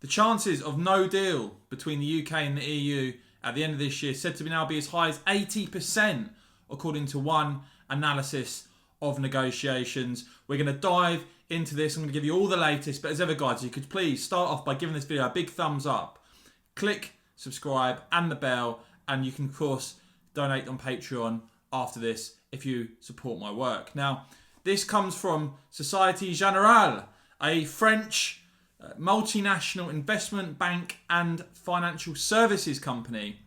The chances of no deal between the UK and the EU at the end of this year said to now be as high as 80%, according to one analysis of negotiations. We're going to dive into this. I'm going to give you all the latest, but as ever, guys, you could please start off by giving this video a big thumbs up, click subscribe and the bell, and you can, of course, donate on Patreon after this if you support my work. Now, this comes from Société Générale, a French multinational investment bank and financial services company.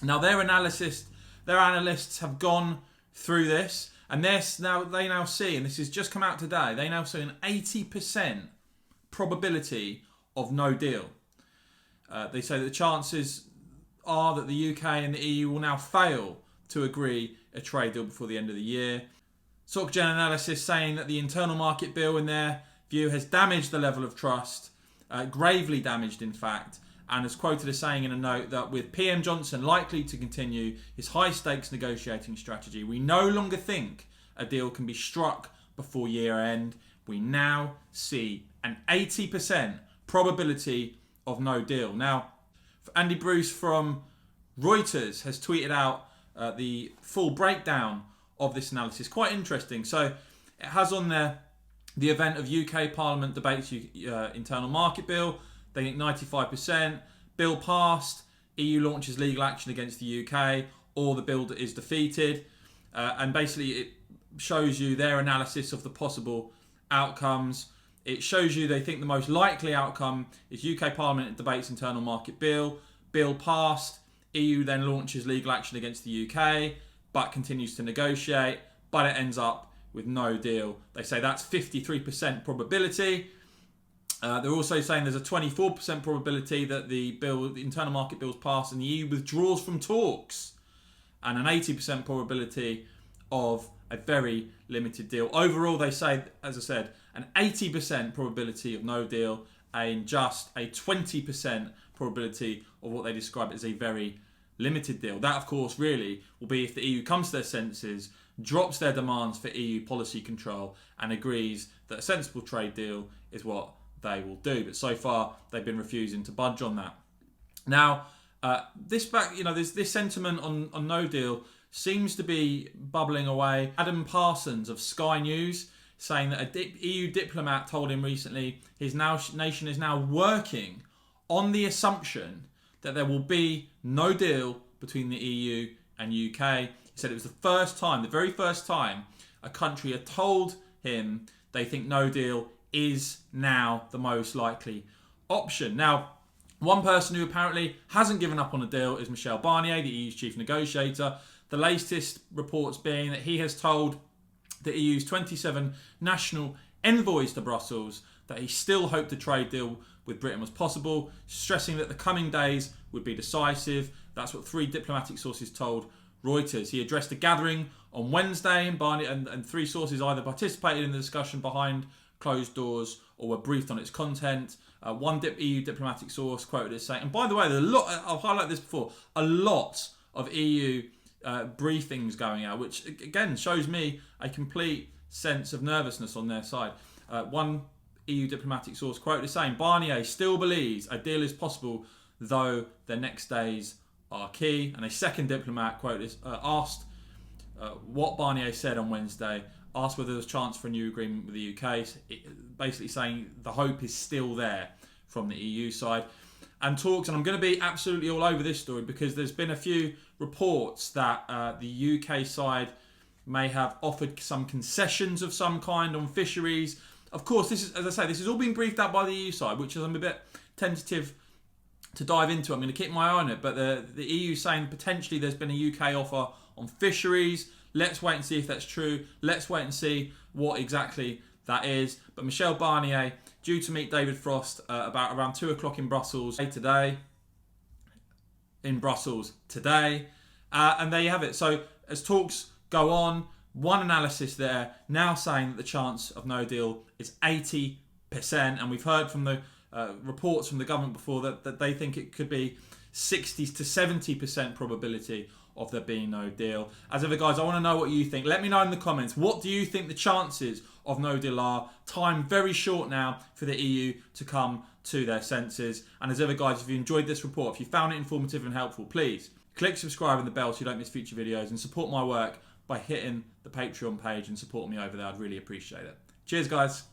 Now, their analysts have gone through this, and they now see, and this has just come out today, they now see an 80% probability of no deal. They say that the chances are that the UK and the EU will now fail to agree a trade deal before the end of the year. SocGen analysis saying that the internal market bill, in their view, has damaged the level of trust, gravely damaged in fact, and is quoted as saying in a note that with PM Johnson likely to continue his high-stakes negotiating strategy, we no longer think a deal can be struck before year end. We now see an 80% probability of no deal. Now, Andy Bruce from Reuters has tweeted out the full breakdown of this analysis. Quite interesting. So it has on there the event of UK Parliament debates internal market bill. They think 95%. Bill passed. EU launches legal action against the UK, or the bill is defeated. And basically it shows you their analysis of the possible outcomes. It shows you they think the most likely outcome is UK Parliament debates internal market bill. Bill passed. EU then launches legal action against the UK, but continues to negotiate, but it ends up with no deal. They say that's 53% probability. They're also saying there's a 24% probability that the internal market bill is passed and the EU withdraws from talks, and an 80% probability of a very limited deal. Overall, they say, as I said, an 80% probability of no deal and just a 20% probability of what they describe as a very limited deal. That, of course, really will be if the EU comes to their senses, drops their demands for EU policy control, and agrees that a sensible trade deal is what they will do. But so far, they've been refusing to budge on that. Now, this sentiment on no deal seems to be bubbling away. Adam Parsons of Sky News saying that a EU diplomat told him recently his nation is now working on the assumption that there will be no deal between the EU and UK. He said it was the very first time a country had told him they think no deal is now the most likely option. Now, one person who apparently hasn't given up on a deal is Michel Barnier, the EU's chief negotiator. The latest reports being that he has told the EU's 27 national envoys to Brussels that he still hoped a trade deal with Britain was possible, stressing that the coming days would be decisive. That's what 3 diplomatic sources told Reuters. He addressed a gathering on Wednesday, and Barnier and 3 sources either participated in the discussion behind closed doors or were briefed on its content. One EU diplomatic source quoted as saying, and by the way, there's a lot, I've highlighted this before, a lot of EU briefings going out, which again shows me a complete sense of nervousness on their side. One EU diplomatic source quoted as saying, Barnier still believes a deal is possible, though the next days are key. And a second diplomat quoted asked what Barnier said on Wednesday, asked whether there was a chance for a new agreement with the UK, basically saying the hope is still there from the EU side. And talks, and I'm going to be absolutely all over this story because there's been a few reports that the UK side may have offered some concessions of some kind on fisheries. Of course, this is, as I say, this has all been briefed out by the EU side, which is I'm a bit tentative to dive into. I'm going to keep my eye on it, but the EU saying potentially there's been a UK offer on fisheries. Let's wait and see if that's true. Let's wait and see what exactly that is. But Michel Barnier, due to meet David Frost about around 2 o'clock in Brussels today. And there you have it. So as talks go on, one analysis there now saying that the chance of no deal is 80%. And we've heard from the reports from the government before that they think it could be 60 to 70% probability of there being no deal. As ever, guys, I want to know what you think. Let me know in the comments. What do you think the chances of no deal are? Time very short now for the EU to come to their senses. And as ever, guys, if you enjoyed this report, if you found it informative and helpful, please click subscribe and the bell so you don't miss future videos, and support my work by hitting the Patreon page and supporting me over there. I'd really appreciate it. Cheers, guys.